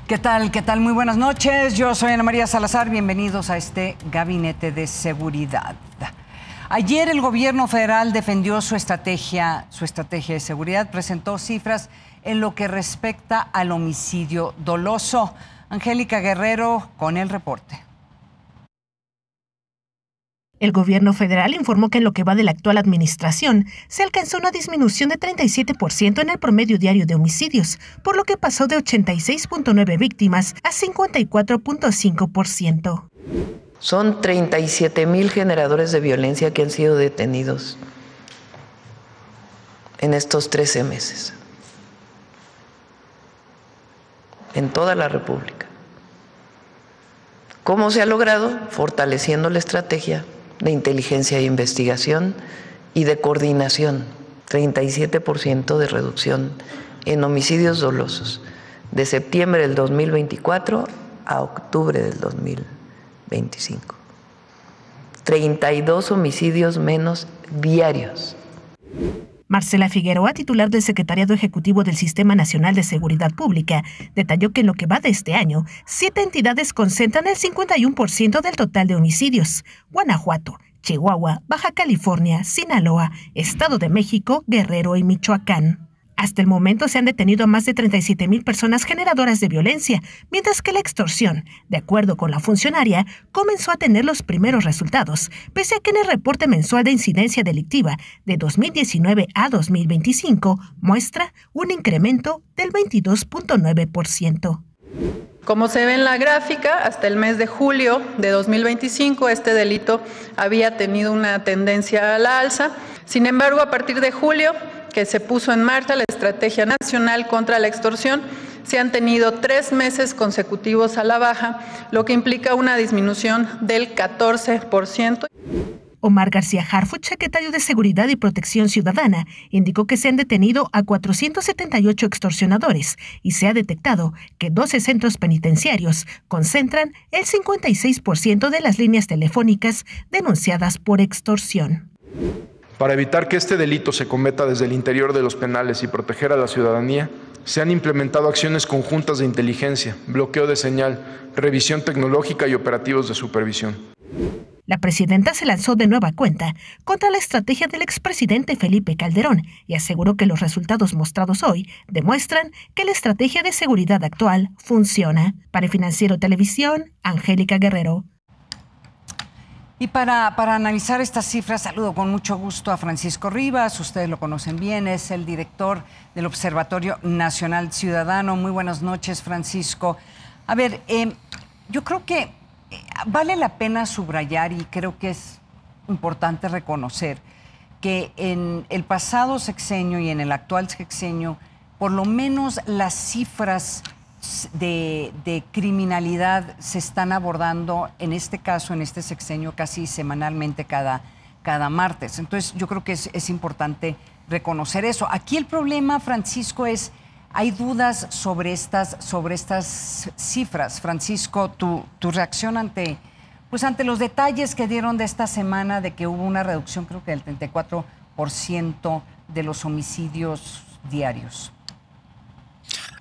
¿Qué tal? ¿Qué tal? Muy buenas noches. Yo soy Ana María Salazar. Bienvenidos a este Gabinete de Seguridad. Ayer el gobierno federal defendió su estrategia de seguridad, presentó cifras en lo que respecta al homicidio doloso. Angélica Guerrero con el reporte. El gobierno federal informó que en lo que va de la actual administración se alcanzó una disminución de 37% en el promedio diario de homicidios, por lo que pasó de 86.9 víctimas a 54.5%. Son 37,000 generadores de violencia que han sido detenidos en estos 13 meses, en toda la República. ¿Cómo se ha logrado? Fortaleciendo la estrategia de inteligencia e investigación y de coordinación. 37% de reducción en homicidios dolosos, de septiembre del 2024 a octubre del 2025. 32 homicidios menos diarios. Marcela Figueroa, titular del Secretariado Ejecutivo del Sistema Nacional de Seguridad Pública, detalló que en lo que va de este año, 7 entidades concentran el 51% del total de homicidios: Guanajuato, Chihuahua, Baja California, Sinaloa, Estado de México, Guerrero y Michoacán. Hasta el momento se han detenido a más de 37,000 personas generadoras de violencia, mientras que la extorsión, de acuerdo con la funcionaria, comenzó a tener los primeros resultados, pese a que en el reporte mensual de incidencia delictiva de 2019 a 2025 muestra un incremento del 22.9%. Como se ve en la gráfica, hasta el mes de julio de 2025 este delito había tenido una tendencia a la alza. Sin embargo, a partir de julio, que se puso en marcha la Estrategia Nacional contra la Extorsión, se han tenido 3 meses consecutivos a la baja, lo que implica una disminución del 14%. Omar García Harfuch, secretario de Seguridad y Protección Ciudadana, indicó que se han detenido a 478 extorsionadores y se ha detectado que 12 centros penitenciarios concentran el 56% de las líneas telefónicas denunciadas por extorsión. Para evitar que este delito se cometa desde el interior de los penales y proteger a la ciudadanía, se han implementado acciones conjuntas de inteligencia, bloqueo de señal, revisión tecnológica y operativos de supervisión. La presidenta se lanzó de nueva cuenta contra la estrategia del expresidente Felipe Calderón y aseguró que los resultados mostrados hoy demuestran que la estrategia de seguridad actual funciona. Para Financiero Televisión, Angélica Guerrero. Y para analizar estas cifras, saludo con mucho gusto a Francisco Rivas. Ustedes lo conocen bien, es el director del Observatorio Nacional Ciudadano. Muy buenas noches, Francisco. A ver, yo creo que vale la pena subrayar, y creo que es importante reconocer, que en el pasado sexenio y en el actual sexenio, por lo menos las cifras de criminalidad se están abordando, en este caso, en este sexenio, casi semanalmente cada martes. Entonces, yo creo que es importante reconocer eso. Aquí el problema, Francisco, es, hay dudas sobre estas cifras. Francisco, tu reacción ante los detalles que dieron de esta semana, de que hubo una reducción, creo que del 34% de los homicidios diarios.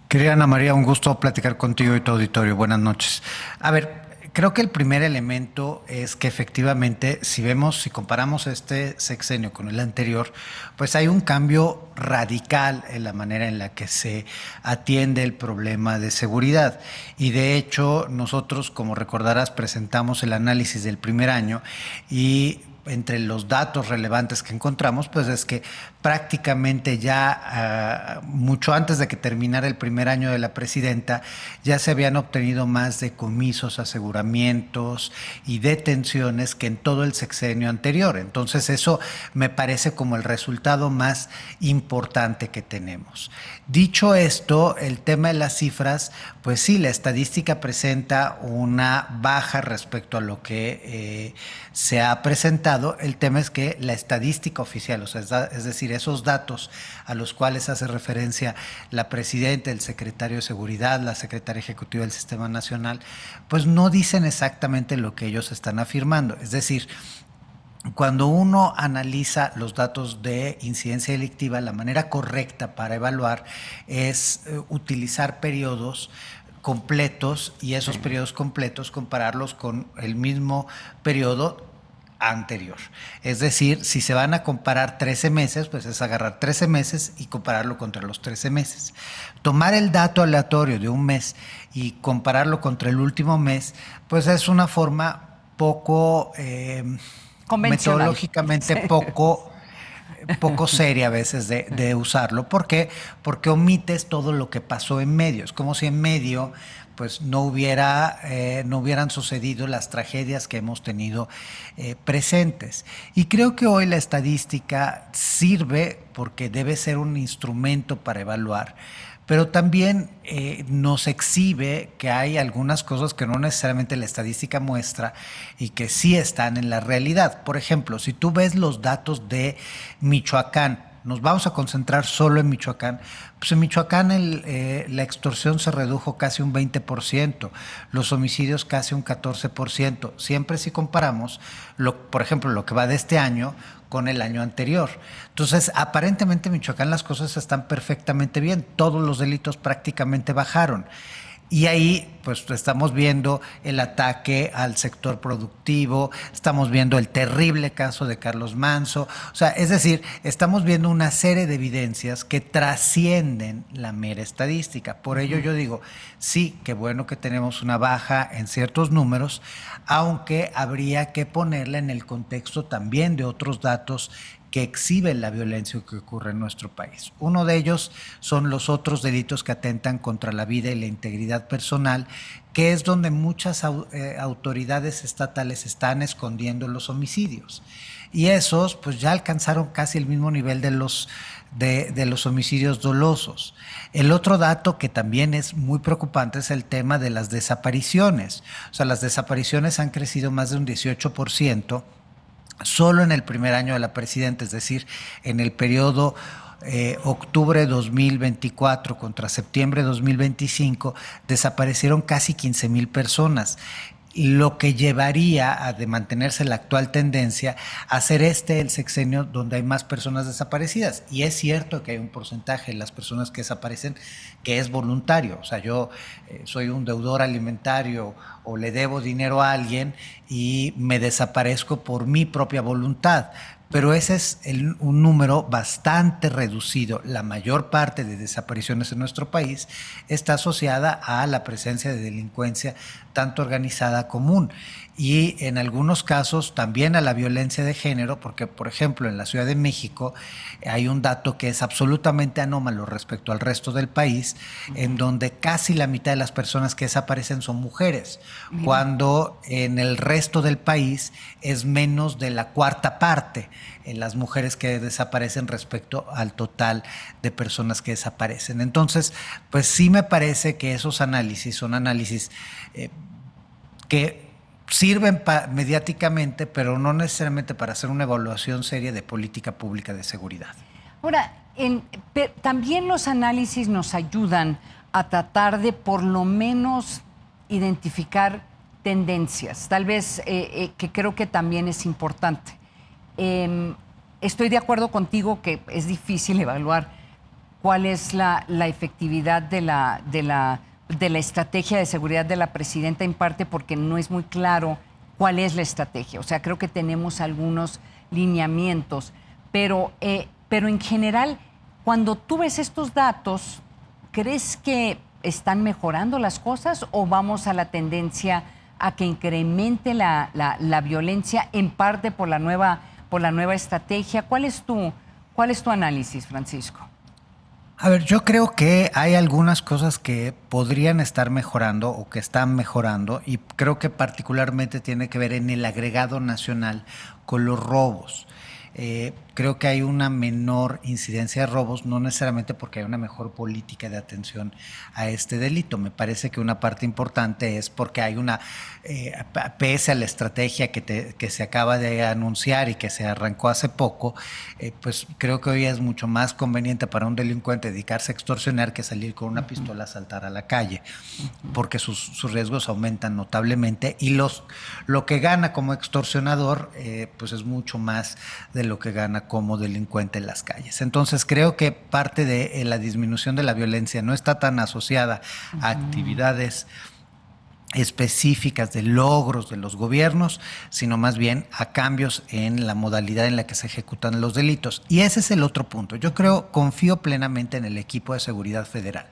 Querida Ana María, un gusto platicar contigo y tu auditorio. Buenas noches. A ver, creo que el primer elemento es que efectivamente, si comparamos este sexenio con el anterior, pues hay un cambio radical en la manera en la que se atiende el problema de seguridad. Y de hecho, nosotros, como recordarás, presentamos el análisis del primer año y entre los datos relevantes que encontramos, pues es que prácticamente ya mucho antes de que terminara el primer año de la presidenta, ya se habían obtenido más decomisos, aseguramientos y detenciones que en todo el sexenio anterior. Entonces eso me parece como el resultado más importante que tenemos. Dicho esto, el tema de las cifras, pues sí, la estadística presenta una baja respecto a lo que se ha presentado. El tema es que la estadística oficial, o sea, es decir, esos datos a los cuales hace referencia la presidenta, el secretario de Seguridad, la secretaria ejecutiva del Sistema Nacional, pues no dicen exactamente lo que ellos están afirmando. Es decir, cuando uno analiza los datos de incidencia delictiva, la manera correcta para evaluar es utilizar periodos completos y esos periodos completos compararlos con el mismo periodo anterior. Es decir, si se van a comparar 13 meses, pues es agarrar 13 meses y compararlo contra los 13 meses. Tomar el dato aleatorio de un mes y compararlo contra el último mes, pues es una forma poco metodológicamente poco seria a veces de usarlo. ¿Por qué? Porque omites todo lo que pasó en medio. Es como si en medio pues no hubieran sucedido las tragedias que hemos tenido presentes. Y creo que hoy la estadística sirve porque debe ser un instrumento para evaluar, pero también nos exhibe que hay algunas cosas que no necesariamente la estadística muestra y que sí están en la realidad. Por ejemplo, si tú ves los datos de Michoacán, nos vamos a concentrar solo en Michoacán, pues en Michoacán la extorsión se redujo casi un 20%, los homicidios casi un 14%, siempre si comparamos, por ejemplo, lo que va de este año con el año anterior. Entonces, aparentemente en Michoacán las cosas están perfectamente bien, todos los delitos prácticamente bajaron. Y ahí pues estamos viendo el ataque al sector productivo, estamos viendo el terrible caso de Carlos Manso, o sea, es decir, estamos viendo una serie de evidencias que trascienden la mera estadística. Por ello yo digo, sí, qué bueno que tenemos una baja en ciertos números, aunque habría que ponerla en el contexto también de otros datos que exhiben la violencia que ocurre en nuestro país. Uno de ellos son los otros delitos que atentan contra la vida y la integridad personal, que es donde muchas autoridades estatales están escondiendo los homicidios. Y esos pues ya alcanzaron casi el mismo nivel de los homicidios dolosos. El otro dato que también es muy preocupante es el tema de las desapariciones. O sea, las desapariciones han crecido más de un 18%, solo en el primer año de la presidenta, es decir, en el periodo octubre 2024 contra septiembre 2025, desaparecieron casi 15,000 personas, lo que llevaría de mantenerse la actual tendencia a ser el sexenio donde hay más personas desaparecidas. Y es cierto que hay un porcentaje de las personas que desaparecen que es voluntario. O sea, yo soy un deudor alimentario o le debo dinero a alguien y me desaparezco por mi propia voluntad. Pero ese es un número bastante reducido. La mayor parte de desapariciones en nuestro país está asociada a la presencia de delincuencia tanto organizada común y en algunos casos también a la violencia de género, porque por ejemplo en la Ciudad de México hay un dato que es absolutamente anómalo respecto al resto del país, en donde casi la mitad de las personas que desaparecen son mujeres, cuando en el resto del país es menos de la cuarta parte en las mujeres que desaparecen respecto al total de personas que desaparecen. Entonces, pues sí me parece que esos análisis son análisis que sirven mediáticamente, pero no necesariamente para hacer una evaluación seria de política pública de seguridad. Ahora, también los análisis nos ayudan a tratar de por lo menos identificar tendencias, tal vez que creo que también es importante. Estoy de acuerdo contigo que es difícil evaluar cuál es la efectividad de la estrategia de seguridad de la presidenta, en parte porque no es muy claro cuál es la estrategia. O sea, creo que tenemos algunos lineamientos, pero en general, cuando tú ves estos datos, ¿crees que están mejorando las cosas o vamos a la tendencia a que incremente la violencia, en parte por la nueva estrategia? ¿Cuál es tu análisis, Francisco? A ver, yo creo que hay algunas cosas que podrían estar mejorando o que están mejorando, y creo que particularmente tiene que ver en el agregado nacional con los robos. Creo que hay una menor incidencia de robos, no necesariamente porque hay una mejor política de atención a este delito. Me parece que una parte importante es porque hay pese a la estrategia que se acaba de anunciar y que se arrancó hace poco, pues creo que hoy es mucho más conveniente para un delincuente dedicarse a extorsionar que salir con una pistola a saltar a la calle, porque sus riesgos aumentan notablemente y lo que gana como extorsionador pues es mucho más de lo que gana como delincuente en las calles. Entonces creo que parte de la disminución de la violencia no está tan asociada a actividades específicas de logros de los gobiernos, sino más bien a cambios en la modalidad en la que se ejecutan los delitos. Y ese es el otro punto. Yo confío plenamente en el equipo de seguridad federal.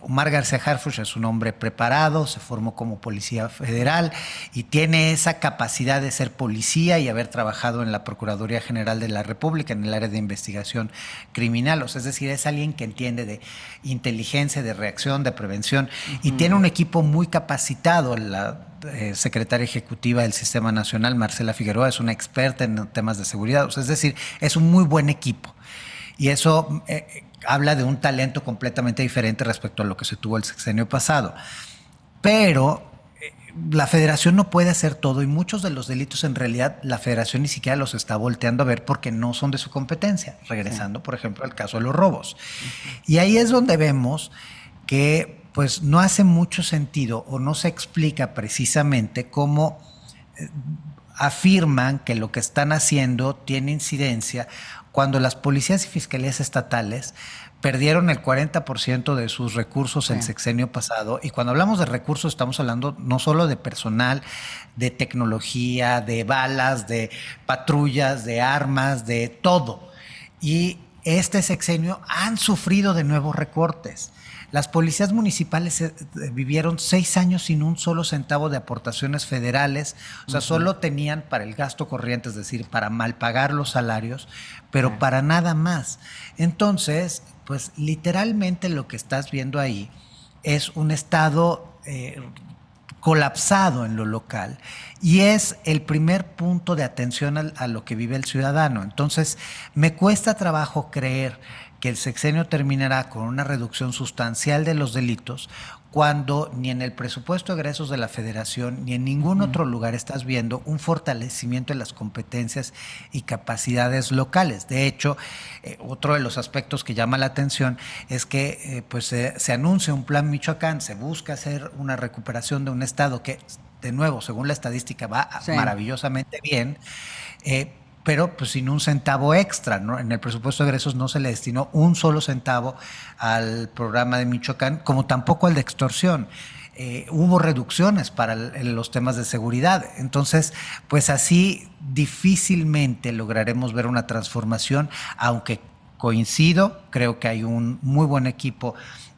Omar García Harfuch es un hombre preparado, se formó como policía federal y tiene esa capacidad de ser policía y haber trabajado en la Procuraduría General de la República en el área de investigación criminal. O sea, es decir, es alguien que entiende de inteligencia, de reacción, de prevención y tiene un equipo muy capacitado. La secretaria ejecutiva del Sistema Nacional, Marcela Figueroa, es una experta en temas de seguridad. O sea, es decir, es un muy buen equipo y eso habla de un talento completamente diferente respecto a lo que se tuvo el sexenio pasado. Pero la federación no puede hacer todo y muchos de los delitos en realidad la federación ni siquiera los está volteando a ver porque no son de su competencia. Regresando, por ejemplo, al caso de los robos. Y ahí es donde vemos que pues no hace mucho sentido o no se explica precisamente cómo afirman que lo que están haciendo tiene incidencia cuando las policías y fiscalías estatales perdieron el 40% de sus recursos el sexenio pasado. Y cuando hablamos de recursos estamos hablando no solo de personal, de tecnología, de balas, de patrullas, de armas, de todo. Y este sexenio han sufrido de nuevos recortes. Las policías municipales vivieron 6 años sin un solo centavo de aportaciones federales, o sea, solo tenían para el gasto corriente, es decir, para malpagar los salarios, pero para nada más. Entonces, pues literalmente lo que estás viendo ahí es un estado colapsado en lo local y es el primer punto de atención a lo que vive el ciudadano. Entonces, me cuesta trabajo creer que el sexenio terminará con una reducción sustancial de los delitos cuando ni en el presupuesto de egresos de la Federación ni en ningún otro lugar estás viendo un fortalecimiento de las competencias y capacidades locales. De hecho, otro de los aspectos que llama la atención es que se anuncia un plan Michoacán, se busca hacer una recuperación de un estado que, de nuevo, según la estadística, va maravillosamente bien, pero pues sin un centavo extra, ¿no? En el presupuesto de egresos no se le destinó un solo centavo al programa de Michoacán, como tampoco al de extorsión. Hubo reducciones para los temas de seguridad. Entonces, pues así difícilmente lograremos ver una transformación, aunque coincido, creo que hay un muy buen equipo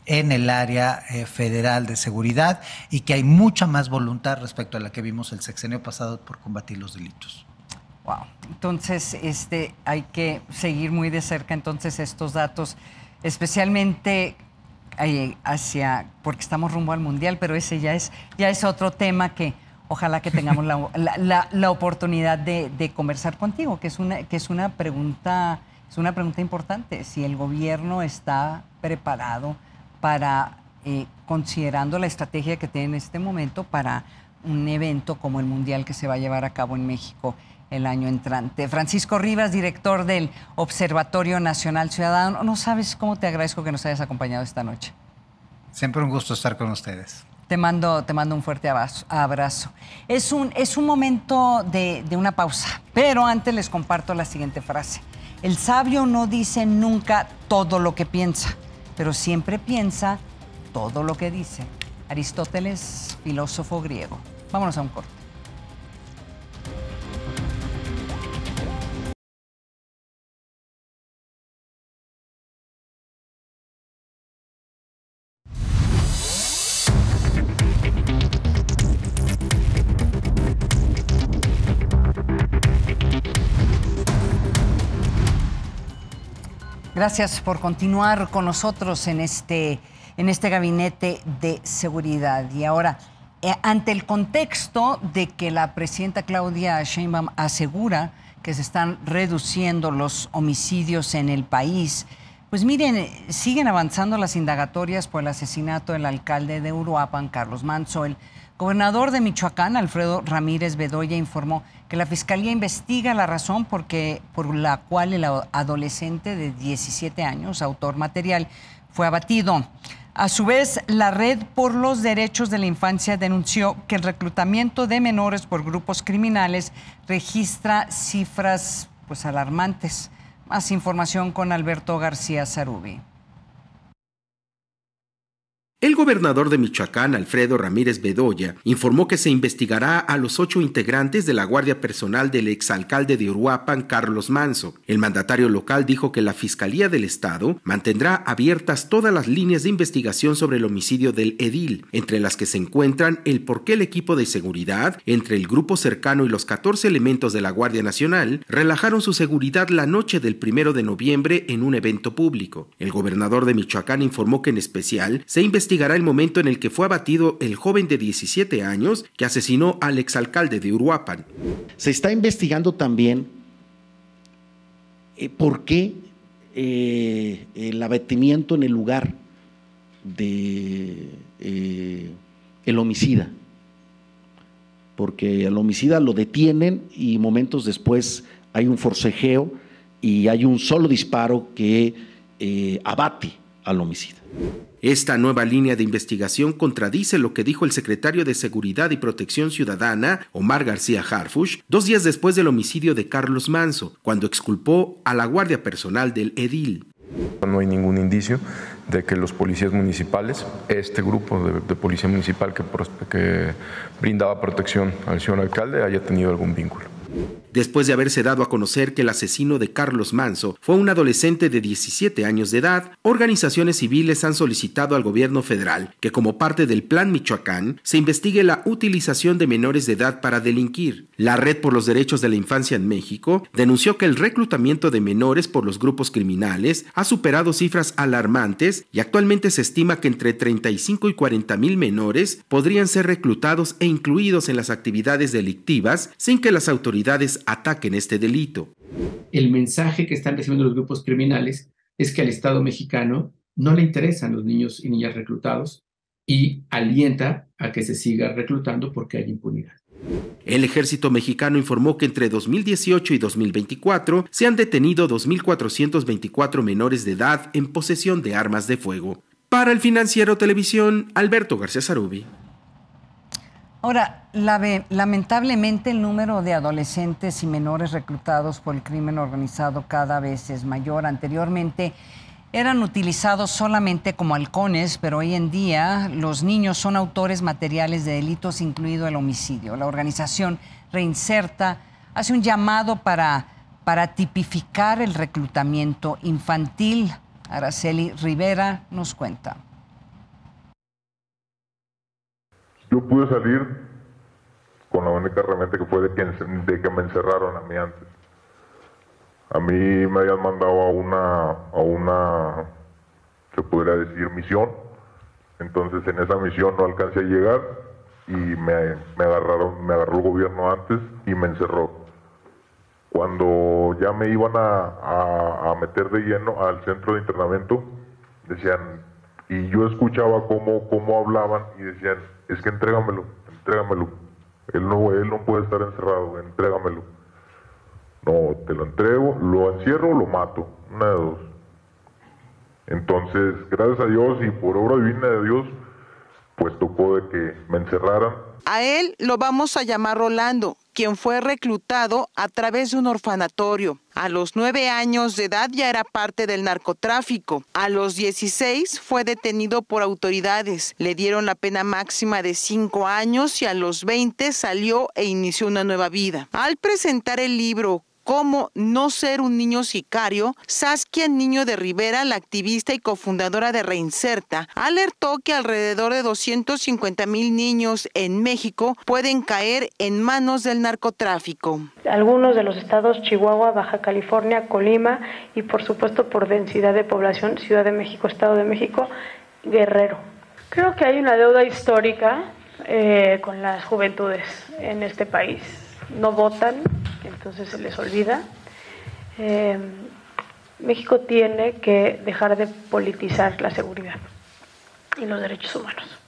en el área federal de seguridad y que hay mucha más voluntad respecto a la que vimos el sexenio pasado por combatir los delitos. Wow. Entonces, hay que seguir muy de cerca entonces estos datos, especialmente porque estamos rumbo al Mundial, pero ese ya es otro tema que ojalá que tengamos la oportunidad de conversar contigo, que es una pregunta importante. Si el gobierno está preparado para, considerando la estrategia que tiene en este momento, para un evento como el Mundial que se va a llevar a cabo en México el año entrante. Francisco Rivas, director del Observatorio Nacional Ciudadano. No sabes cómo te agradezco que nos hayas acompañado esta noche. Siempre un gusto estar con ustedes. Te mando un fuerte abrazo. Es un momento de una pausa, pero antes les comparto la siguiente frase. El sabio no dice nunca todo lo que piensa, pero siempre piensa todo lo que dice. Aristóteles, filósofo griego. Vámonos a un corte. Gracias por continuar con nosotros en este gabinete de seguridad. Y ahora, ante el contexto de que la presidenta Claudia Sheinbaum asegura que se están reduciendo los homicidios en el país, pues miren, siguen avanzando las indagatorias por el asesinato del alcalde de Uruapan, Carlos Manzo. El gobernador de Michoacán, Alfredo Ramírez Bedoya, informó que la Fiscalía investiga la razón por la cual el adolescente de 17 años, autor material, fue abatido. A su vez, la Red por los Derechos de la Infancia denunció que el reclutamiento de menores por grupos criminales registra cifras pues alarmantes. Más información con Alberto García Zarubi. El gobernador de Michoacán, Alfredo Ramírez Bedoya, informó que se investigará a los 8 integrantes de la Guardia Personal del exalcalde de Uruapan, Carlos Manzo. El mandatario local dijo que la Fiscalía del Estado mantendrá abiertas todas las líneas de investigación sobre el homicidio del edil, entre las que se encuentran el por qué el equipo de seguridad, entre el grupo cercano y los 14 elementos de la Guardia Nacional, relajaron su seguridad la noche del 1 de noviembre en un evento público. El gobernador de Michoacán informó que en especial se investigará el momento en el que fue abatido el joven de 17 años que asesinó al exalcalde de Uruapan. Se está investigando también por qué el abatimiento en el lugar de el homicida, porque al homicida lo detienen y momentos después hay un forcejeo y hay un solo disparo que abate al homicida. Esta nueva línea de investigación contradice lo que dijo el secretario de Seguridad y Protección Ciudadana, Omar García Harfuch, 2 días después del homicidio de Carlos Manzo, cuando exculpó a la Guardia Personal del edil. No hay ningún indicio de que los policías municipales, este grupo de policía municipal que brindaba protección al señor alcalde, haya tenido algún vínculo. Después de haberse dado a conocer que el asesino de Carlos Manzo fue un adolescente de 17 años de edad, organizaciones civiles han solicitado al gobierno federal que, como parte del Plan Michoacán, se investigue la utilización de menores de edad para delinquir. La Red por los Derechos de la Infancia en México denunció que el reclutamiento de menores por los grupos criminales ha superado cifras alarmantes y actualmente se estima que entre 35 y 40 mil menores podrían ser reclutados e incluidos en las actividades delictivas sin que las autoridades ataquen este delito. El mensaje que están recibiendo los grupos criminales es que al Estado mexicano no le interesan los niños y niñas reclutados y alienta a que se siga reclutando porque hay impunidad. El ejército mexicano informó que entre 2018 y 2024 se han detenido 2.424 menores de edad en posesión de armas de fuego. Para el Financiero Televisión, Alberto García Zarubi. Ahora, lamentablemente el número de adolescentes y menores reclutados por el crimen organizado cada vez es mayor. Anteriormente eran utilizados solamente como halcones, pero hoy en día los niños son autores materiales de delitos, incluido el homicidio. La organización Reinserta hace un llamado para tipificar el reclutamiento infantil. Araceli Rivera nos cuenta. Yo pude salir con la única herramienta que fue de que me encerraron a mí antes. A mí me habían mandado a una, se podría decir, misión. Entonces en esa misión no alcancé a llegar y me agarró el gobierno antes y me encerró. Cuando ya me iban a meter de lleno al centro de internamiento, decían, y yo escuchaba cómo hablaban y decían, es que entrégamelo. Él no puede estar encerrado, entrégamelo. No, te lo entrego, lo encierro o lo mato, una de dos. Entonces, gracias a Dios y por obra divina de Dios, pues tocó de que me encerraran. A él lo vamos a llamar Rolando, quien fue reclutado a través de un orfanatorio. A los 9 años de edad ya era parte del narcotráfico. A los 16 fue detenido por autoridades. Le dieron la pena máxima de 5 años y a los 20 salió e inició una nueva vida. Al presentar el libro ¿Cómo no ser un niño sicario?, Saskia Niño de Rivera, la activista y cofundadora de Reinserta, alertó que alrededor de 250,000 niños en México pueden caer en manos del narcotráfico. Algunos de los estados, Chihuahua, Baja California, Colima y por supuesto por densidad de población, Ciudad de México, Estado de México, Guerrero. Creo que hay una deuda histórica con las juventudes en este país. No votan, entonces se les olvida. México tiene que dejar de politizar la seguridad y los derechos humanos.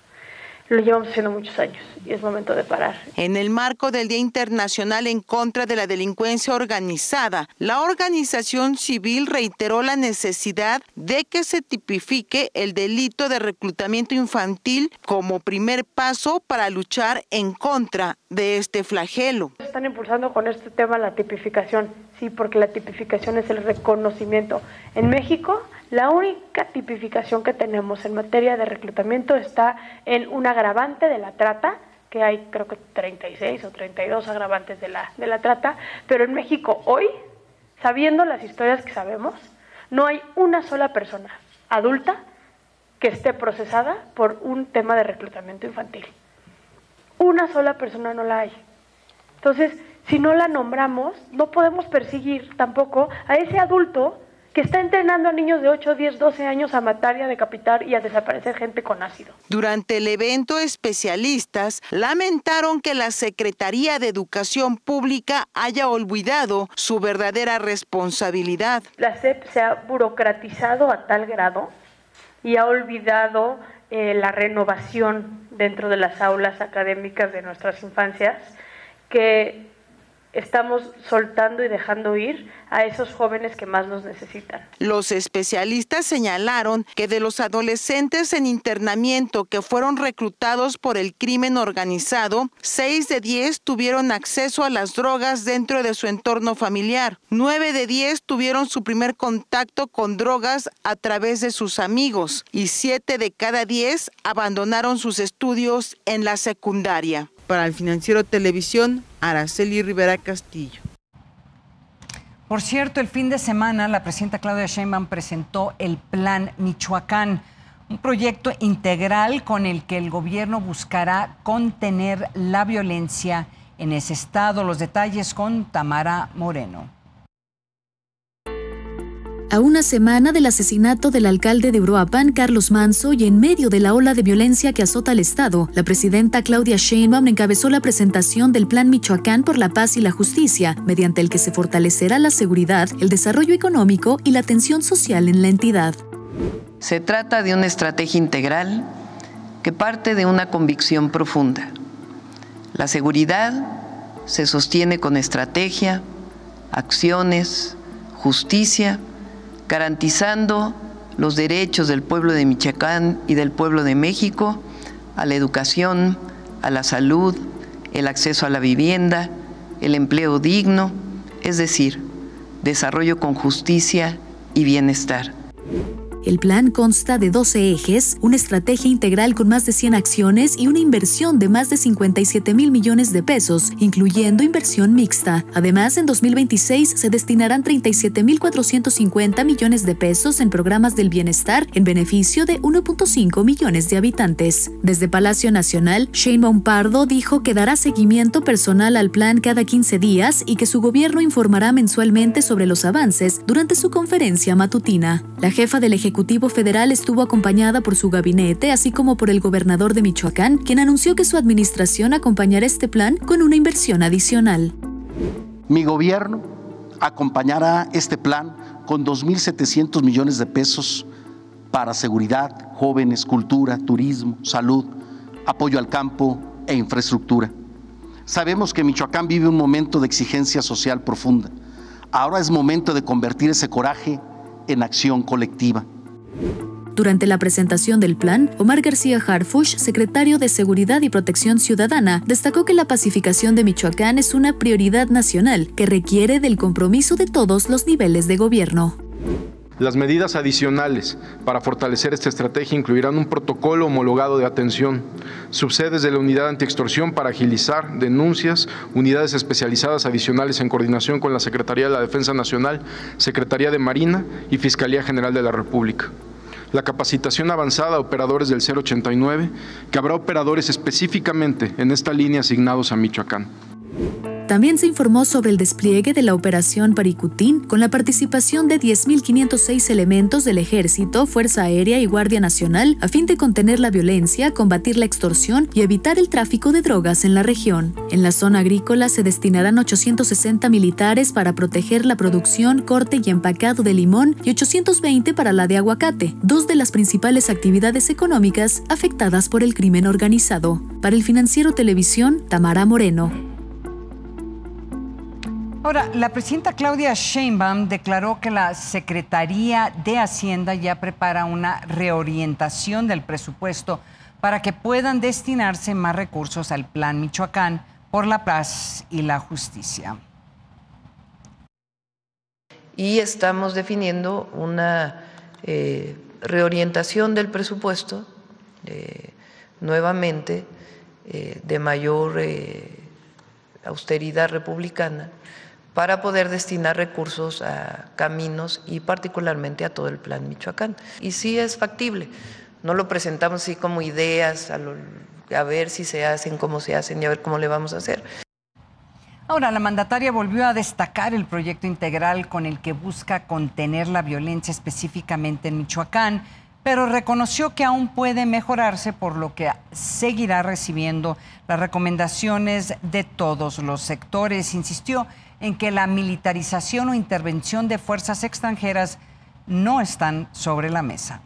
Lo llevamos haciendo muchos años y es momento de parar. En el marco del Día Internacional en contra de la delincuencia organizada, la organización civil reiteró la necesidad de que se tipifique el delito de reclutamiento infantil como primer paso para luchar en contra de este flagelo. están impulsando con este tema la tipificación. Sí, porque la tipificación es el reconocimiento. En México, la única tipificación que tenemos en materia de reclutamiento está en un agravante de la trata, que hay creo que 36 o 32 agravantes de la trata, pero en México hoy, sabiendo las historias que sabemos, no hay una sola persona adulta que esté procesada por un tema de reclutamiento infantil. Una sola persona no la hay. Entonces, si no la nombramos, no podemos perseguir tampoco a ese adulto que está entrenando a niños de 8, 10, 12 años a matar y a decapitar y a desaparecer gente con ácido. Durante el evento, especialistas lamentaron que la Secretaría de Educación Pública haya olvidado su verdadera responsabilidad. La SEP se ha burocratizado a tal grado y ha olvidado la renovación dentro de las aulas académicas de nuestras infancias, que estamos soltando y dejando ir a esos jóvenes que más nos necesitan. Los especialistas señalaron que de los adolescentes en internamiento que fueron reclutados por el crimen organizado, 6 de 10 tuvieron acceso a las drogas dentro de su entorno familiar. 9 de 10 tuvieron su primer contacto con drogas a través de sus amigos y 7 de cada 10 abandonaron sus estudios en la secundaria. Para el Financiero Televisión, Araceli Rivera Castillo. Por cierto, el fin de semana la presidenta Claudia Sheinbaum presentó el Plan Michoacán, un proyecto integral con el que el gobierno buscará contener la violencia en ese estado. Los detalles con Tamara Moreno. A una semana del asesinato del alcalde de Uruapan, Carlos Manso, y en medio de la ola de violencia que azota al estado, la presidenta Claudia Sheinbaum encabezó la presentación del Plan Michoacán por la Paz y la Justicia, mediante el que se fortalecerá la seguridad, el desarrollo económico y la atención social en la entidad. Se trata de una estrategia integral que parte de una convicción profunda. La seguridad se sostiene con estrategia, acciones, justicia, garantizando los derechos del pueblo de Michoacán y del pueblo de México a la educación, a la salud, el acceso a la vivienda, el empleo digno, es decir, desarrollo con justicia y bienestar. El plan consta de 12 ejes, una estrategia integral con más de 100 acciones y una inversión de más de 57,000 millones de pesos, incluyendo inversión mixta. Además, en 2026 se destinarán 37,450 millones de pesos en programas del bienestar en beneficio de 1.5 millones de habitantes. Desde Palacio Nacional, Sheinbaum Pardo dijo que dará seguimiento personal al plan cada 15 días y que su gobierno informará mensualmente sobre los avances durante su conferencia matutina. La jefa del Ejecutivo Federal estuvo acompañada por su gabinete, así como por el gobernador de Michoacán, quien anunció que su administración acompañará este plan con una inversión adicional. Mi gobierno acompañará este plan con 2,700 millones de pesos para seguridad, jóvenes, cultura, turismo, salud, apoyo al campo e infraestructura. Sabemos que Michoacán vive un momento de exigencia social profunda. Ahora es momento de convertir ese coraje en acción colectiva. Durante la presentación del plan, Omar García Harfuch, secretario de Seguridad y Protección Ciudadana, destacó que la pacificación de Michoacán es una prioridad nacional que requiere del compromiso de todos los niveles de gobierno. Las medidas adicionales para fortalecer esta estrategia incluirán un protocolo homologado de atención, subsedes de la Unidad Antiextorsión para agilizar denuncias, unidades especializadas adicionales en coordinación con la Secretaría de la Defensa Nacional, Secretaría de Marina y Fiscalía General de la República. La capacitación avanzada a operadores del 089, que habrá operadores específicamente en esta línea asignados a Michoacán. También se informó sobre el despliegue de la Operación Paricutín con la participación de 10,506 elementos del Ejército, Fuerza Aérea y Guardia Nacional a fin de contener la violencia, combatir la extorsión y evitar el tráfico de drogas en la región. En la zona agrícola se destinarán 860 militares para proteger la producción, corte y empacado de limón y 820 para la de aguacate, dos de las principales actividades económicas afectadas por el crimen organizado. Para el Financiero Televisión, Tamara Moreno. Ahora, la presidenta Claudia Sheinbaum declaró que la Secretaría de Hacienda ya prepara una reorientación del presupuesto para que puedan destinarse más recursos al Plan Michoacán por la paz y la justicia. Y estamos definiendo una reorientación del presupuesto, nuevamente, de mayor austeridad republicana, para poder destinar recursos a caminos y particularmente a todo el Plan Michoacán. Y sí es factible, no lo presentamos así como ideas, a ver si se hacen, cómo se hacen y a ver cómo le vamos a hacer. Ahora, la mandataria volvió a destacar el proyecto integral con el que busca contener la violencia específicamente en Michoacán, pero reconoció que aún puede mejorarse, por lo que seguirá recibiendo las recomendaciones de todos los sectores. Insistió en que la militarización o intervención de fuerzas extranjeras no están sobre la mesa.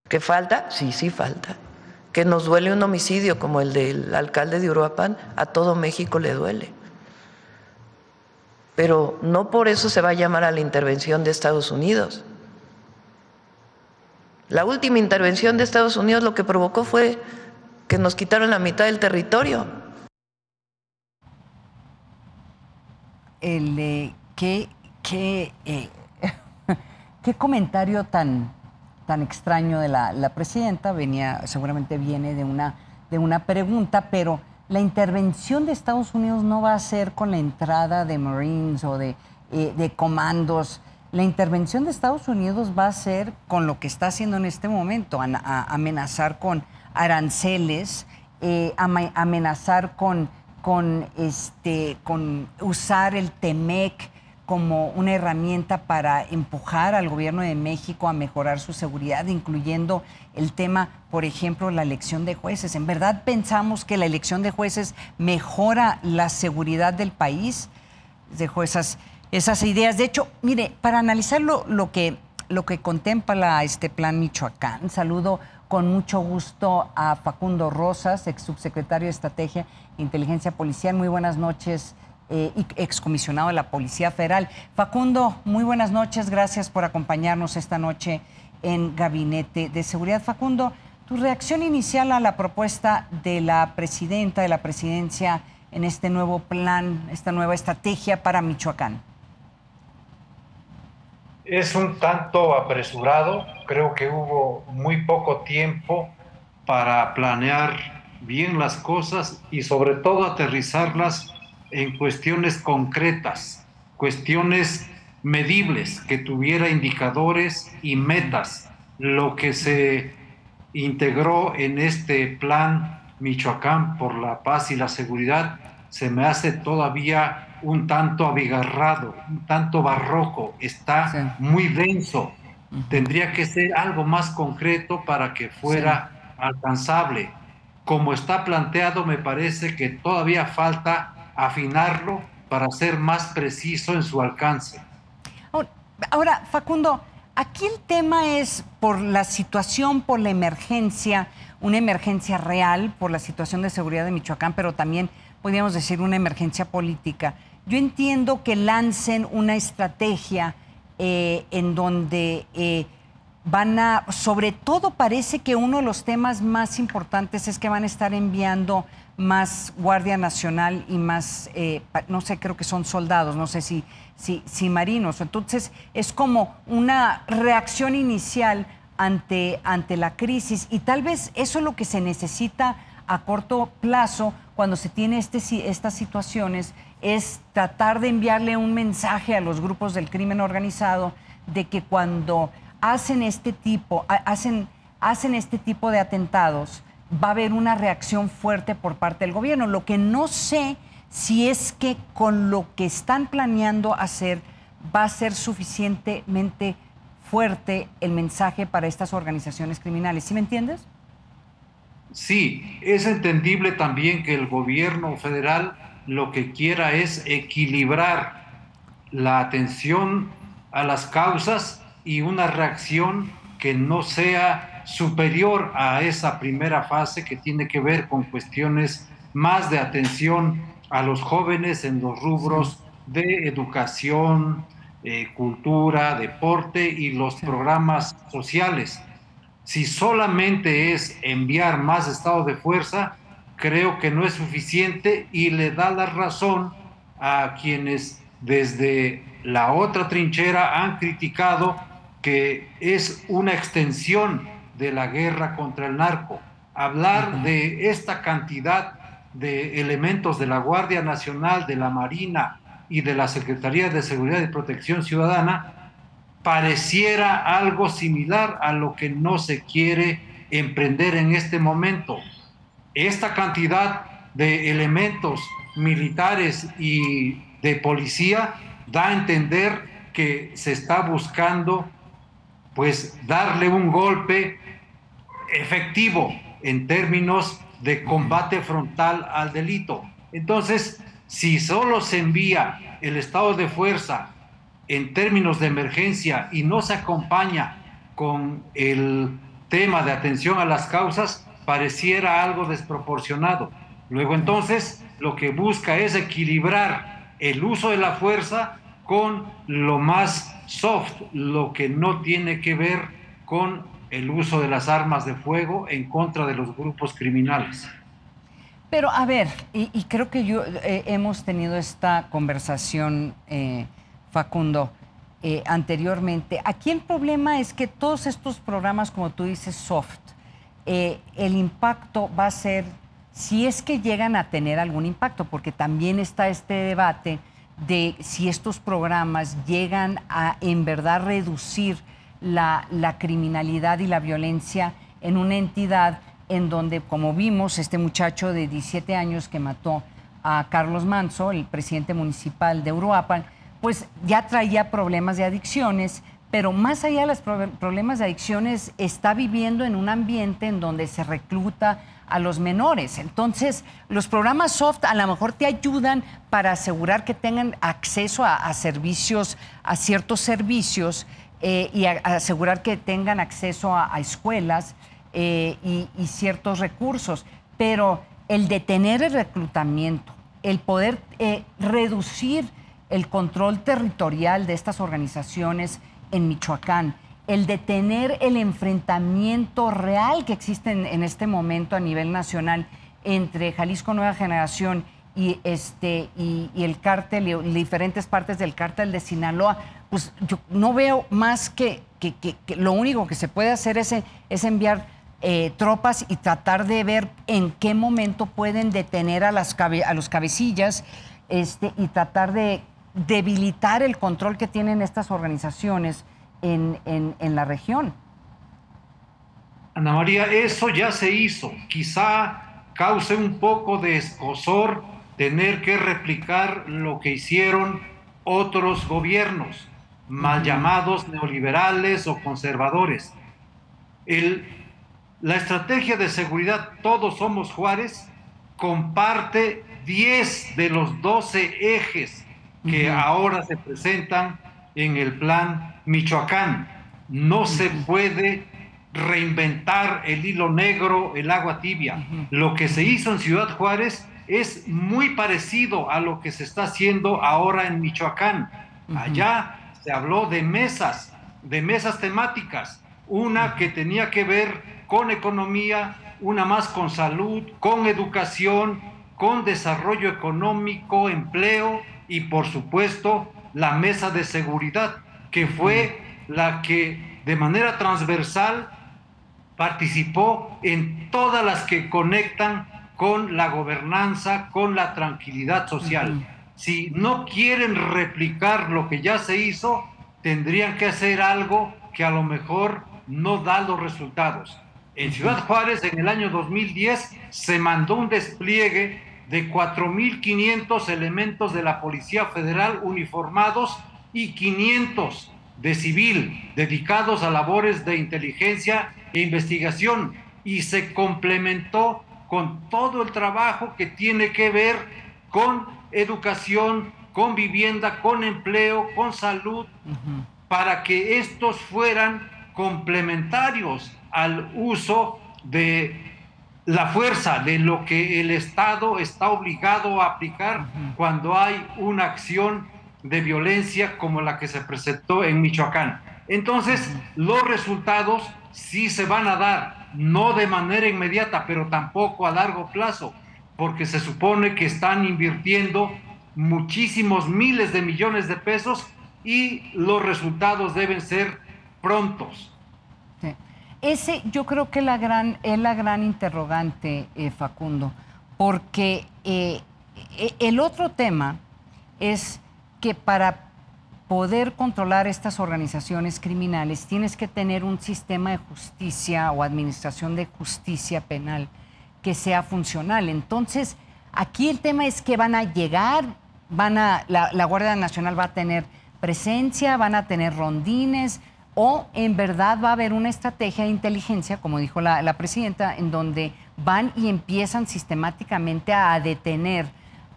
¿Qué falta? Sí falta. Que nos duele un homicidio como el del alcalde de Uruapan, a todo México le duele. Pero no por eso se va a llamar a la intervención de Estados Unidos. La última intervención de Estados Unidos lo que provocó fue que nos quitaron la mitad del territorio. ¿Qué comentario tan extraño de la presidenta? Seguramente viene de una pregunta, pero la intervención de Estados Unidos no va a ser con la entrada de Marines o de comandos. La intervención de Estados Unidos va a ser con lo que está haciendo en este momento, amenazar con aranceles, amenazar con usar el TEMEC como una herramienta para empujar al gobierno de México a mejorar su seguridad, incluyendo el tema, por ejemplo, la elección de jueces. ¿En verdad pensamos que la elección de jueces mejora la seguridad del país? Dejo esas ideas. De hecho, mire, para analizar lo que contempla este plan Michoacán, saludo con mucho gusto a Facundo Rosas, ex subsecretario de Estrategia e Inteligencia Policial. Muy buenas noches. Excomisionado de la Policía Federal. Facundo, muy buenas noches, gracias por acompañarnos esta noche en Gabinete de Seguridad. Facundo, tu reacción inicial a la propuesta de la presidenta, de la presidencia, en este nuevo plan, esta nueva estrategia para Michoacán. Es un tanto apresurado, creo que hubo muy poco tiempo para planear bien las cosas y sobre todo aterrizarlas en cuestiones concretas, cuestiones medibles, que tuviera indicadores y metas. Lo que se integró en este plan Michoacán por la paz y la seguridad se me hace todavía un tanto abigarrado, un tanto barroco, está muy denso. Tendría que ser algo más concreto para que fuera alcanzable. Como está planteado, me parece que todavía falta afinarlo para ser más preciso en su alcance. Ahora, Facundo, aquí el tema es por la situación, por la emergencia, una emergencia real por la situación de seguridad de Michoacán, pero también podríamos decir una emergencia política. Yo entiendo que lancen una estrategia en donde sobre todo parece que uno de los temas más importantes es que van a estar enviando más Guardia Nacional y más, no sé, creo que son soldados, no sé si marinos. Entonces es como una reacción inicial ante la crisis, y tal vez eso es lo que se necesita a corto plazo cuando se tiene estas situaciones, es tratar de enviarle un mensaje a los grupos del crimen organizado de que cuando hacen este tipo de atentados va a haber una reacción fuerte por parte del gobierno. Lo que no sé si es que con lo que están planeando hacer va a ser suficientemente fuerte el mensaje para estas organizaciones criminales. ¿Sí me entiendes? Sí, es entendible también que el gobierno federal lo que quiera es equilibrar la atención a las causas y una reacción que no sea superior a esa primera fase, que tiene que ver con cuestiones más de atención a los jóvenes en los rubros de educación, cultura, deporte y los programas sociales. Si solamente es enviar más estado de fuerza, creo que no es suficiente y le da la razón a quienes desde la otra trinchera han criticado que es una extensión de la guerra contra el narco. Hablar de esta cantidad de elementos de la Guardia Nacional, de la Marina y de la Secretaría de Seguridad y Protección Ciudadana pareciera algo similar a lo que no se quiere emprender en este momento. Esta cantidad de elementos militares y de policía da a entender que se está buscando pues darle un golpe efectivo en términos de combate frontal al delito. Entonces, si solo se envía el estado de fuerza en términos de emergencia y no se acompaña con el tema de atención a las causas, pareciera algo desproporcionado. Luego entonces lo que busca es equilibrar el uso de la fuerza con lo más soft, lo que no tiene que ver con el uso de las armas de fuego en contra de los grupos criminales. Pero a ver, y creo que hemos tenido esta conversación, Facundo, anteriormente. Aquí el problema es que todos estos programas, como tú dices, soft, el impacto va a ser, si es que llegan a tener algún impacto, porque también está este debate de si estos programas llegan a en verdad reducir la criminalidad y la violencia en una entidad en donde, como vimos, este muchacho de 17 años que mató a Carlos Manso, el presidente municipal de Uruapan, pues ya traía problemas de adicciones, pero más allá de los problemas de adicciones, está viviendo en un ambiente en donde se recluta a los menores. Entonces, los programas soft a lo mejor te ayudan para asegurar que tengan acceso a servicios, a ciertos servicios, y asegurar que tengan acceso a escuelas y ciertos recursos. Pero el detener el reclutamiento, el poder reducir el control territorial de estas organizaciones en Michoacán, el detener el enfrentamiento real que existe en este momento a nivel nacional entre Jalisco Nueva Generación y el cártel y diferentes partes del cártel de Sinaloa, pues yo no veo más que lo único que se puede hacer es enviar tropas y tratar de ver en qué momento pueden detener a los cabecillas y tratar de debilitar el control que tienen estas organizaciones en la región. Ana María, eso ya se hizo. Quizá cause un poco de escozor tener que replicar lo que hicieron otros gobiernos, mal llamados neoliberales o conservadores. La estrategia de seguridad Todos Somos Juárez comparte 10 de los 12 ejes que ahora se presentan en el plan Michoacán. No se puede reinventar el hilo negro, el agua tibia. Lo que se hizo en Ciudad Juárez es muy parecido a lo que se está haciendo ahora en Michoacán. Allá se habló de mesas temáticas, una que tenía que ver con economía, una más con salud, con educación, con desarrollo económico, empleo y por supuesto la mesa de seguridad, que fue la que de manera transversal participó en todas las que conectan con la gobernanza, con la tranquilidad social. Si no quieren replicar lo que ya se hizo, tendrían que hacer algo que a lo mejor no da los resultados. En Ciudad Juárez, en el año 2010, se mandó un despliegue de 4.500 elementos de la Policía Federal uniformados y 500 de civil dedicados a labores de inteligencia e investigación, y se complementó con todo el trabajo que tiene que ver con educación, con vivienda, con empleo, con salud, para que estos fueran complementarios al uso de la fuerza, de lo que el Estado está obligado a aplicar cuando hay una acción de violencia como la que se presentó en Michoacán. Entonces, los resultados sí se van a dar, no de manera inmediata, pero tampoco a largo plazo. porque se supone que están invirtiendo muchísimos miles de millones de pesos y los resultados deben ser prontos. Sí. Ese yo creo que es la gran interrogante, Facundo, porque el otro tema es que para poder controlar estas organizaciones criminales tienes que tener un sistema de justicia o administración de justicia penal que sea funcional. Entonces, aquí el tema es que van a llegar, la Guardia Nacional va a tener presencia, van a tener rondines, o en verdad va a haber una estrategia de inteligencia, como dijo la presidenta, en donde van y empiezan sistemáticamente a detener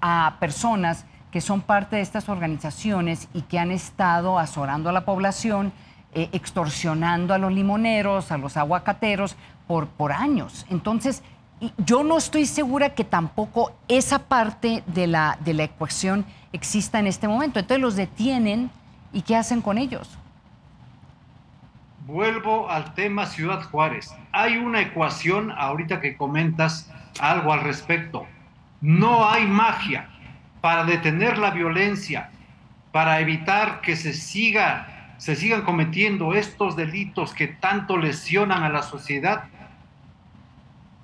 a personas que son parte de estas organizaciones y que han estado azorando a la población, extorsionando a los limoneros, a los aguacateros por años. Entonces, yo no estoy segura que tampoco esa parte de la ecuación exista en este momento. Entonces los detienen y ¿qué hacen con ellos? Vuelvo al tema Ciudad Juárez. Hay una ecuación, ahorita que comentas algo al respecto. No hay magia para detener la violencia, para evitar que se sigan cometiendo estos delitos que tanto lesionan a la sociedad.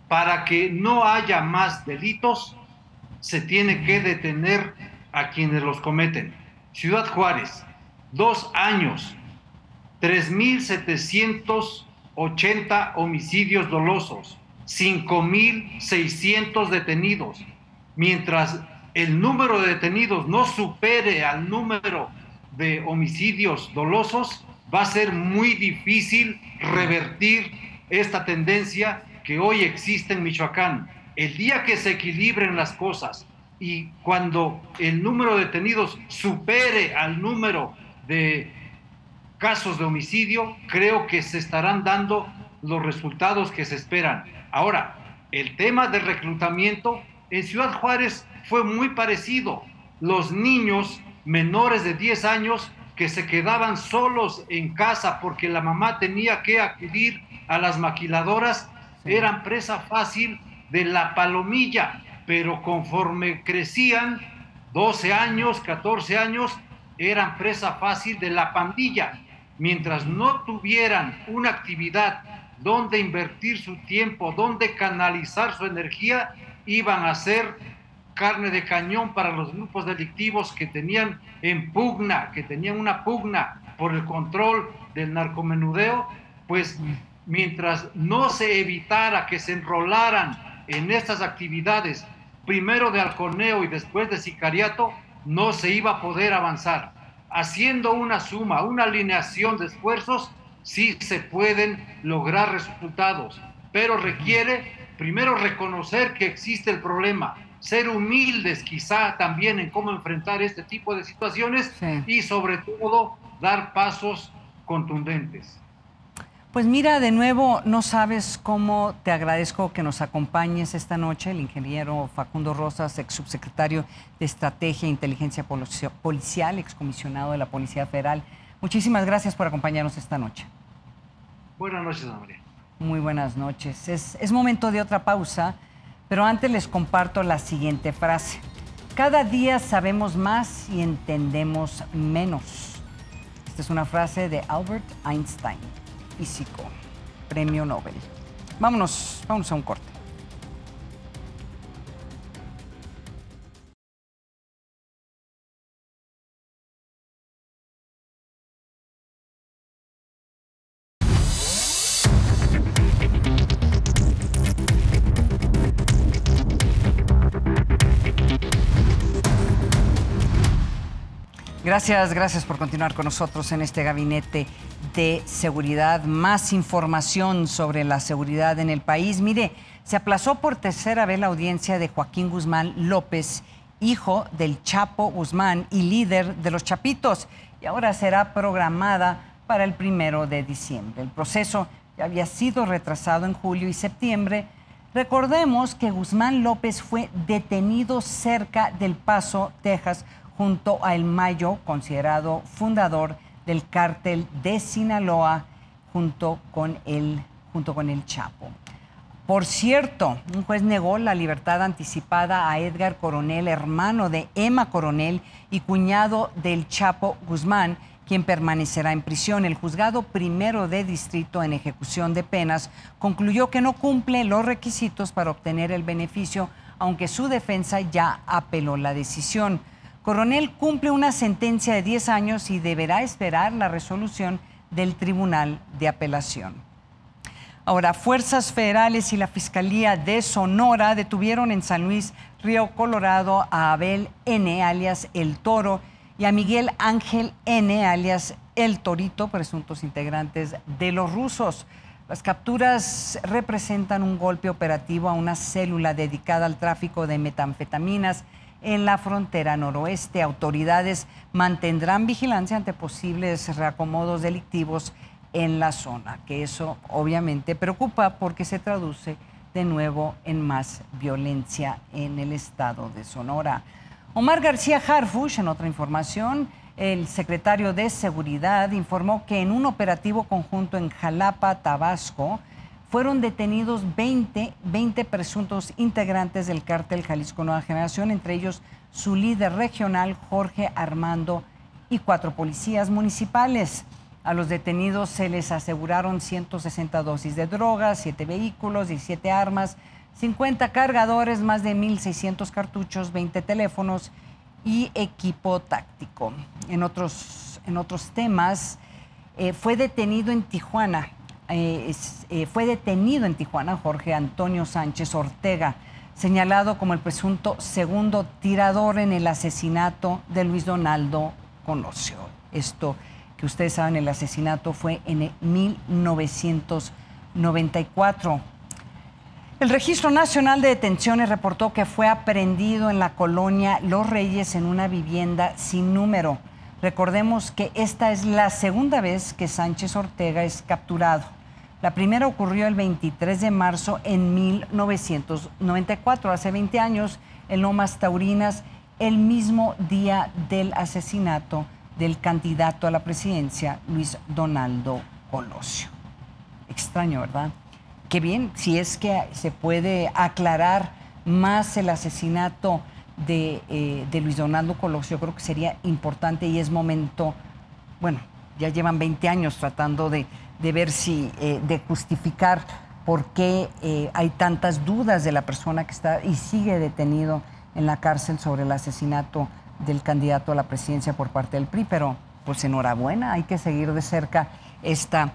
Para que no haya más delitos, se tiene que detener a quienes los cometen. Ciudad Juárez, 2 años, 3,780 homicidios dolosos, 5,600 detenidos. Mientras el número de detenidos no supere al número de homicidios dolosos, va a ser muy difícil revertir esta tendencia que hoy existe en Michoacán. El día que se equilibren las cosas y cuando el número de detenidos supere al número de casos de homicidio, creo que se estarán dando los resultados que se esperan. Ahora, el tema de reclutamiento en Ciudad Juárez fue muy parecido. Los niños menores de 10 años que se quedaban solos en casa porque la mamá tenía que acudir a las maquiladoras, eran presa fácil de la palomilla, pero conforme crecían, 12 años, 14 años, eran presa fácil de la pandilla. Mientras no tuvieran una actividad donde invertir su tiempo, donde canalizar su energía, iban a ser carne de cañón para los grupos delictivos que tenían una pugna por el control del narcomenudeo. Pues mientras no se evitara que se enrolaran en estas actividades, primero de halconeo y después de sicariato, no se iba a poder avanzar. Haciendo una suma, una alineación de esfuerzos, sí se pueden lograr resultados, pero requiere primero reconocer que existe el problema, ser humildes quizá también en cómo enfrentar este tipo de situaciones, y sobre todo dar pasos contundentes. Pues mira, de nuevo, no sabes cómo te agradezco que nos acompañes esta noche, el ingeniero Facundo Rosas, ex subsecretario de Estrategia e Inteligencia Policial, excomisionado de la Policía Federal. Muchísimas gracias por acompañarnos esta noche. Buenas noches, Ana María. Muy buenas noches. Es momento de otra pausa, pero antes les comparto la siguiente frase. Cada día sabemos más y entendemos menos. Esta es una frase de Albert Einstein, físico, premio Nobel. Vámonos a un corte. Gracias por continuar con nosotros en este gabinete de seguridad. Más información sobre la seguridad en el país. Mire, se aplazó por tercera vez la audiencia de Joaquín Guzmán López, hijo del Chapo Guzmán y líder de los Chapitos, y ahora será programada para el 1 de diciembre. El proceso ya había sido retrasado en julio y septiembre. Recordemos que Guzmán López fue detenido cerca del Paso, Texas, junto a El Mayo, considerado fundador del cártel de Sinaloa, junto con el Chapo. Por cierto, un juez negó la libertad anticipada a Edgar Coronel, hermano de Emma Coronel y cuñado del Chapo Guzmán, quien permanecerá en prisión. El juzgado primero de distrito en ejecución de penas concluyó que no cumple los requisitos para obtener el beneficio, aunque su defensa ya apeló la decisión. Coronel cumple una sentencia de 10 años y deberá esperar la resolución del Tribunal de Apelación. Ahora, fuerzas federales y la Fiscalía de Sonora detuvieron en San Luis, Río Colorado, a Abel N., alias El Toro, y a Miguel Ángel N., alias El Torito, presuntos integrantes de los rusos. Las capturas representan un golpe operativo a una célula dedicada al tráfico de metanfetaminas en la frontera noroeste. Autoridades mantendrán vigilancia ante posibles reacomodos delictivos en la zona, que eso obviamente preocupa porque se traduce de nuevo en más violencia en el estado de Sonora. Omar García Harfuch, en otra información, el secretario de Seguridad, informó que en un operativo conjunto en Jalapa, Tabasco, fueron detenidos 20 presuntos integrantes del cártel Jalisco Nueva Generación, entre ellos su líder regional, Jorge Armando, y 4 policías municipales. A los detenidos se les aseguraron 160 dosis de drogas, 7 vehículos, 17 armas, 50 cargadores, más de 1,600 cartuchos, 20 teléfonos y equipo táctico. En otros temas, fue detenido en Tijuana Jorge Antonio Sánchez Ortega, señalado como el presunto segundo tirador en el asesinato de Luis Donaldo Colosio. Esto, que ustedes saben, el asesinato fue en 1994. El Registro Nacional de Detenciones reportó que fue aprehendido en la colonia Los Reyes en una vivienda sin número. Recordemos que esta es la segunda vez que Sánchez Ortega es capturado. La primera ocurrió el 23 de marzo en 1994, hace 20 años, en Lomas Taurinas, el mismo día del asesinato del candidato a la presidencia, Luis Donaldo Colosio. Extraño, ¿verdad? Qué bien, si es que se puede aclarar más el asesinato de Luis Donaldo Colosio, creo que sería importante y es momento, bueno, ya llevan 20 años tratando de ver si, de justificar por qué hay tantas dudas de la persona que está y sigue detenido en la cárcel sobre el asesinato del candidato a la presidencia por parte del PRI, pero pues enhorabuena, hay que seguir de cerca esta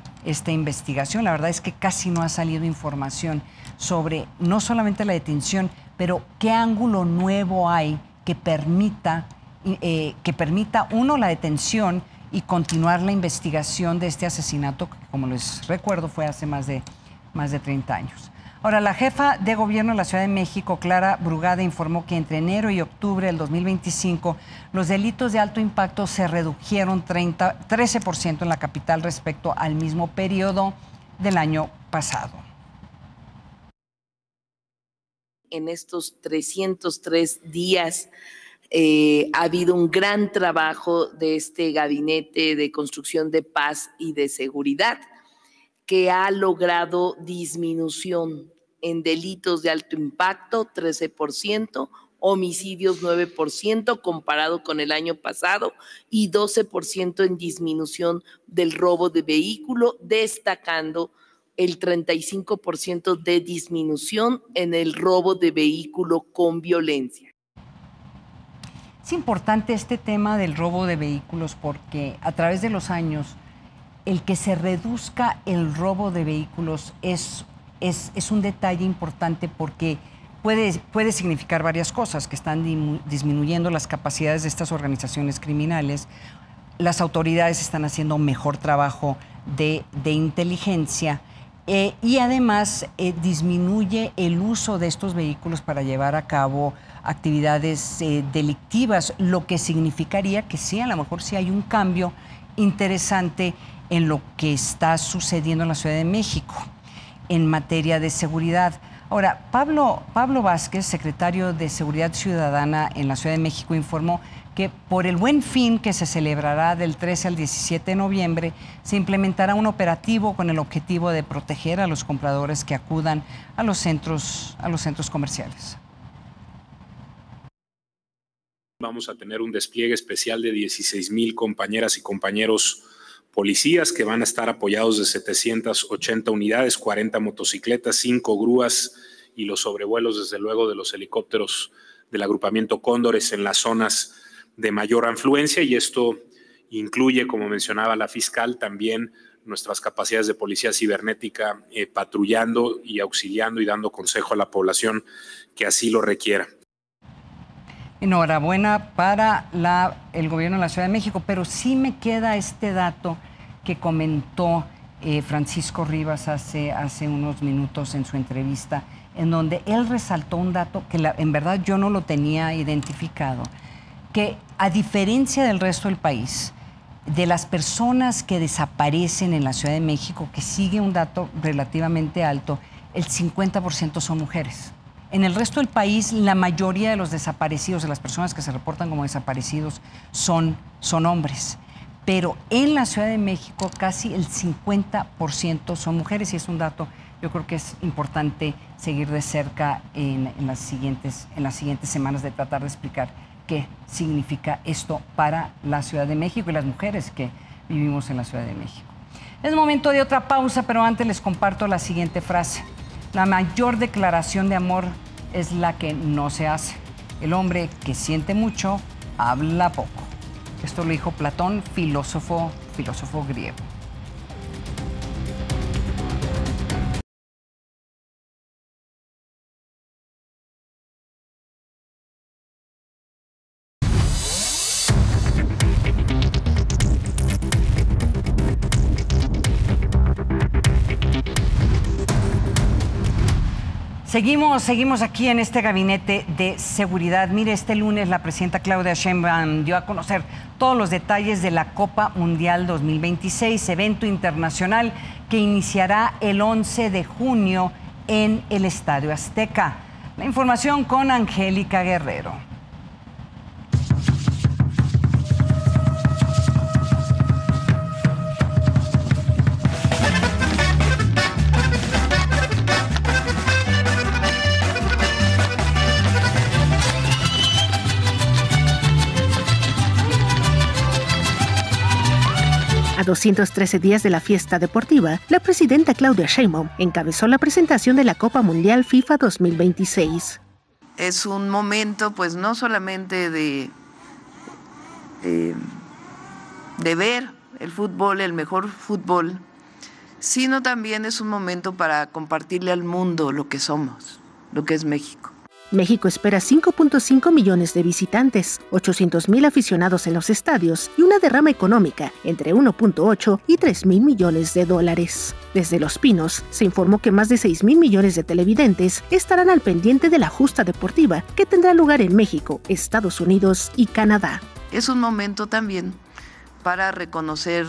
investigación. La verdad es que casi no ha salido información sobre no solamente la detención, pero qué ángulo nuevo hay que permita uno, la detención y continuar la investigación de este asesinato, que como les recuerdo fue hace más de 30 años. Ahora, la jefa de gobierno de la Ciudad de México, Clara Brugada, informó que entre enero y octubre del 2025 los delitos de alto impacto se redujeron 13% en la capital respecto al mismo periodo del año pasado. En estos 303 días ha habido un gran trabajo de este gabinete de construcción de paz y de seguridad, que ha logrado disminución en delitos de alto impacto, 13%, homicidios 9% comparado con el año pasado y 12% en disminución del robo de vehículo, destacando el 35% de disminución en el robo de vehículo con violencia. Es importante este tema del robo de vehículos porque a través de los años el que se reduzca el robo de vehículos es un detalle importante porque puede significar varias cosas, que están disminuyendo las capacidades de estas organizaciones criminales, las autoridades están haciendo mejor trabajo de inteligencia y además disminuye el uso de estos vehículos para llevar a cabo actividades delictivas, lo que significaría que sí, a lo mejor sí hay un cambio interesante en lo que está sucediendo en la Ciudad de México en materia de seguridad. Ahora, Pablo Vázquez, secretario de Seguridad Ciudadana en la Ciudad de México, informó que por el Buen Fin, que se celebrará del 13 al 17 de noviembre, se implementará un operativo con el objetivo de proteger a los compradores que acudan a los centros comerciales. Vamos a tener un despliegue especial de 16,000 compañeras y compañeros policías que van a estar apoyados de 780 unidades, 40 motocicletas, 5 grúas y los sobrevuelos, desde luego, de los helicópteros del agrupamiento Cóndores en las zonas de mayor afluencia, y esto incluye, como mencionaba la fiscal, también nuestras capacidades de policía cibernética patrullando y auxiliando y dando consejo a la población que así lo requiera. Enhorabuena para el gobierno de la Ciudad de México, pero sí me queda este dato que comentó Francisco Rivas hace unos minutos en su entrevista, en donde él resaltó un dato que en verdad yo no lo tenía identificado, que a diferencia del resto del país, de las personas que desaparecen en la Ciudad de México, que sigue un dato relativamente alto, el 50% son mujeres. En el resto del país, la mayoría de los desaparecidos, de las personas que se reportan como desaparecidos, son hombres. Pero en la Ciudad de México casi el 50% son mujeres, y es un dato, yo creo que es importante seguir de cerca en las siguientes semanas, de tratar de explicar qué significa esto para la Ciudad de México y las mujeres que vivimos en la Ciudad de México. Es momento de otra pausa, pero antes les comparto la siguiente frase. La mayor declaración de amor es la que no se hace. El hombre que siente mucho habla poco. Esto lo dijo Platón, filósofo griego. Seguimos aquí en este gabinete de seguridad. Mire, este lunes la presidenta Claudia Sheinbaum dio a conocer todos los detalles de la Copa Mundial 2026, evento internacional que iniciará el 11 de junio en el Estadio Azteca. La información con Angélica Guerrero. A 213 días de la fiesta deportiva, la presidenta Claudia Sheinbaum encabezó la presentación de la Copa Mundial FIFA 2026. Es un momento, pues, no solamente de ver el fútbol, el mejor fútbol, sino también es un momento para compartirle al mundo lo que somos, lo que es México. México espera 5.5 millones de visitantes, 800,000 aficionados en los estadios y una derrama económica entre 1.8 y 3,000 millones de dólares. Desde Los Pinos se informó que más de 6,000 millones de televidentes estarán al pendiente de la justa deportiva que tendrá lugar en México, Estados Unidos y Canadá. Es un momento también para reconocer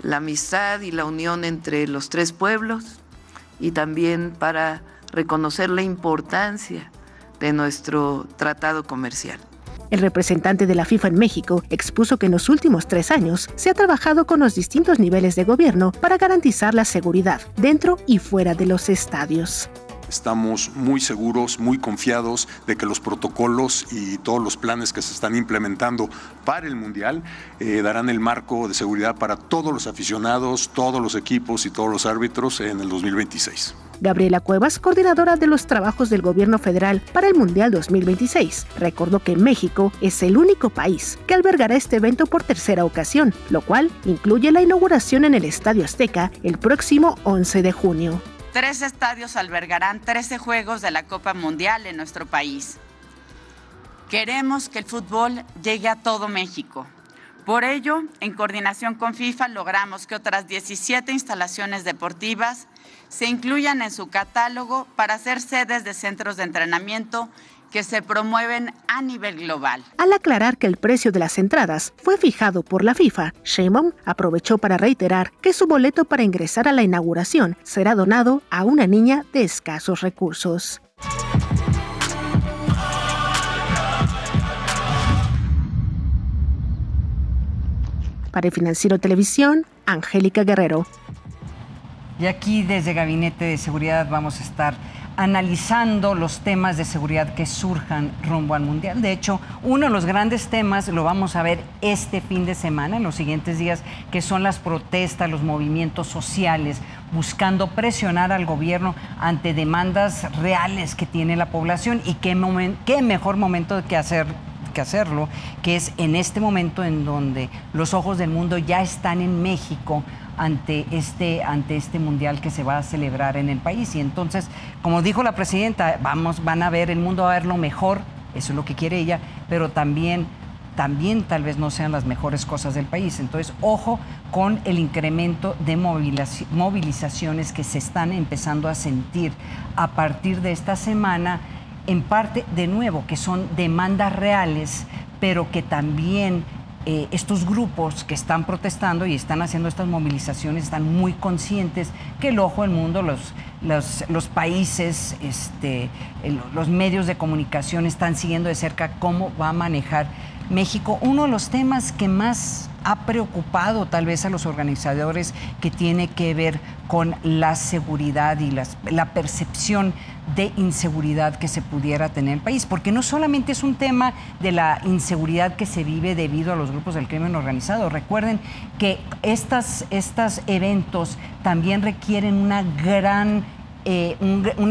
la amistad y la unión entre los tres pueblos, y también para reconocer la importancia de nuestro tratado comercial. El representante de la FIFA en México expuso que en los últimos 3 años se ha trabajado con los distintos niveles de gobierno para garantizar la seguridad dentro y fuera de los estadios. Estamos muy seguros, muy confiados de que los protocolos y todos los planes que se están implementando para el Mundial darán el marco de seguridad para todos los aficionados, todos los equipos y todos los árbitros en el 2026. Gabriela Cuevas, coordinadora de los trabajos del gobierno federal para el Mundial 2026, recordó que México es el único país que albergará este evento por tercera ocasión, lo cual incluye la inauguración en el Estadio Azteca el próximo 11 de junio. 3 estadios albergarán 13 juegos de la Copa Mundial en nuestro país. Queremos que el fútbol llegue a todo México. Por ello, en coordinación con FIFA, logramos que otras 17 instalaciones deportivas se incluyan en su catálogo para ser sedes de centros de entrenamiento que se promueven a nivel global. Al aclarar que el precio de las entradas fue fijado por la FIFA, Sheinbaum aprovechó para reiterar que su boleto para ingresar a la inauguración será donado a una niña de escasos recursos. Para el Financiero Televisión, Angélica Guerrero. Y aquí desde Gabinete de Seguridad vamos a estar analizando los temas de seguridad que surjan rumbo al Mundial. De hecho, uno de los grandes temas lo vamos a ver este fin de semana, en los siguientes días, que son las protestas, los movimientos sociales, buscando presionar al gobierno ante demandas reales que tiene la población. Y qué mejor momento que hacerlo, que es en este momento en donde los ojos del mundo ya están en México ante este mundial que se va a celebrar en el país. Y entonces, como dijo la presidenta, van a ver, el mundo va a ver lo mejor, eso es lo que quiere ella, pero también tal vez no sean las mejores cosas del país. Entonces, ojo con el incremento de movilizaciones que se están empezando a sentir a partir de esta semana, en parte, de nuevo, que son demandas reales, pero que también estos grupos que están protestando y están haciendo estas movilizaciones están muy conscientes que el ojo del mundo, los países, los medios de comunicación están siguiendo de cerca cómo va a manejar México. Uno de los temas que más ha preocupado tal vez a los organizadores, que tiene que ver con la seguridad y la percepción de inseguridad que se pudiera tener en el país, porque no solamente es un tema de la inseguridad que se vive debido a los grupos del crimen organizado. Recuerden que estos eventos también requieren una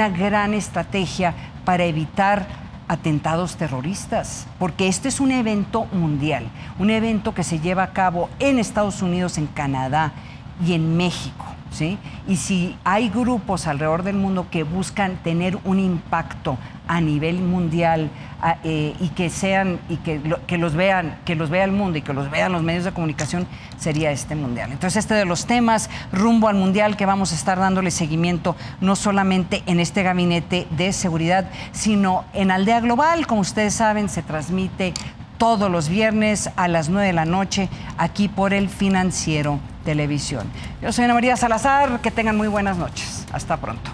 gran estrategia para evitar atentados terroristas, porque este es un evento mundial, un evento que se lleva a cabo en Estados Unidos, en Canadá y en México, ¿sí? Y si hay grupos alrededor del mundo que buscan tener un impacto a nivel mundial y que los vea el mundo y que los vean los medios de comunicación, sería este mundial. Entonces, este de los temas rumbo al mundial que vamos a estar dándole seguimiento no solamente en este gabinete de seguridad, sino en Aldea Global. Como ustedes saben, se transmite todos los viernes a las 9 de la noche aquí por el Financiero Televisión. Yo soy Ana María Salazar, que tengan muy buenas noches. Hasta pronto.